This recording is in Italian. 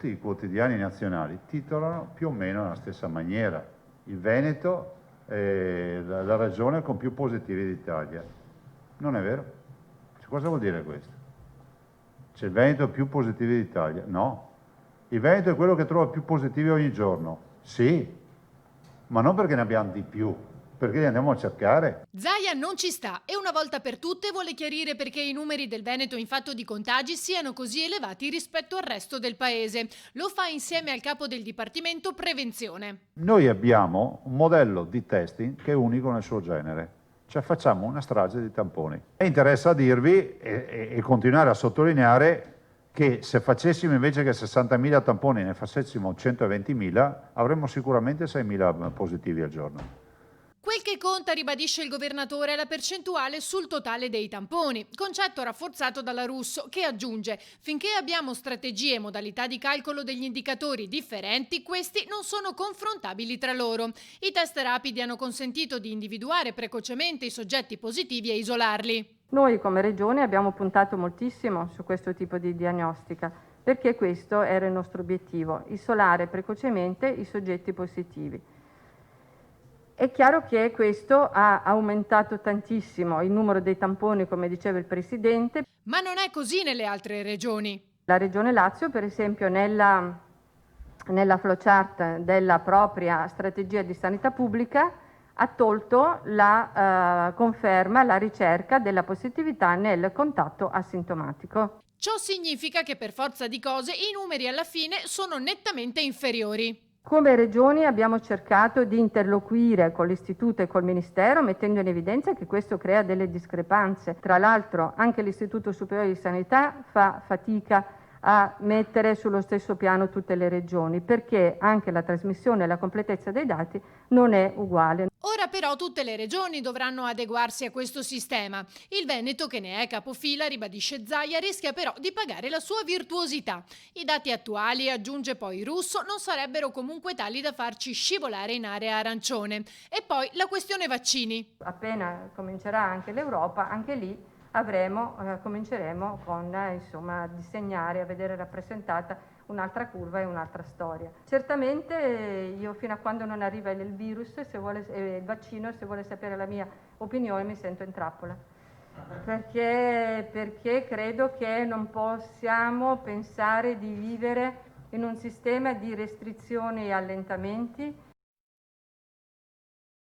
tutti i quotidiani nazionali titolano più o meno nella stessa maniera. Il Veneto è la regione con più positivi d'Italia. Non è vero? Cosa vuol dire questo? C'è il Veneto più positivi d'Italia? No. Il Veneto è quello che trova più positivi ogni giorno. Sì, ma non perché ne abbiamo di più, perché li andiamo a cercare. Zaia non ci sta e una volta per tutte vuole chiarire perché i numeri del Veneto in fatto di contagi siano così elevati rispetto al resto del paese. Lo fa insieme al capo del Dipartimento Prevenzione. Noi abbiamo un modello di testing che è unico nel suo genere, cioè facciamo una strage di tamponi. E interessa dirvi e continuare a sottolineare che se facessimo invece che 60.000 tamponi ne facessimo 120.000, avremmo sicuramente 6.000 positivi al giorno. Quel che conta, ribadisce il governatore, è la percentuale sul totale dei tamponi, concetto rafforzato dalla Russo, che aggiunge: finché abbiamo strategie e modalità di calcolo degli indicatori differenti, questi non sono confrontabili tra loro. I test rapidi hanno consentito di individuare precocemente i soggetti positivi e isolarli. Noi come Regione abbiamo puntato moltissimo su questo tipo di diagnostica, perché questo era il nostro obiettivo, isolare precocemente i soggetti positivi. È chiaro che questo ha aumentato tantissimo il numero dei tamponi, come diceva il Presidente. Ma non è così nelle altre regioni. La Regione Lazio, per esempio, nella flowchart della propria strategia di sanità pubblica, ha tolto la conferma, la ricerca della positività nel contatto asintomatico. Ciò significa che per forza di cose i numeri alla fine sono nettamente inferiori. Come Regioni abbiamo cercato di interloquire con l'Istituto e col Ministero, mettendo in evidenza che questo crea delle discrepanze. Tra l'altro anche l'Istituto Superiore di Sanità fa fatica a mettere sullo stesso piano tutte le regioni, perché anche la trasmissione e la completezza dei dati non è uguale. Ora però tutte le regioni dovranno adeguarsi a questo sistema. Il Veneto, che ne è capofila, ribadisce Zaia, rischia però di pagare la sua virtuosità. I dati attuali, aggiunge poi Russo, non sarebbero comunque tali da farci scivolare in area arancione. E poi la questione vaccini. Appena comincerà anche l'Europa, anche lì cominceremo a disegnare, a vedere rappresentata un'altra curva e un'altra storia. Certamente io fino a quando non arriva il virus, il vaccino, se vuole sapere la mia opinione, mi sento in trappola. Perché credo che non possiamo pensare di vivere in un sistema di restrizioni e allentamenti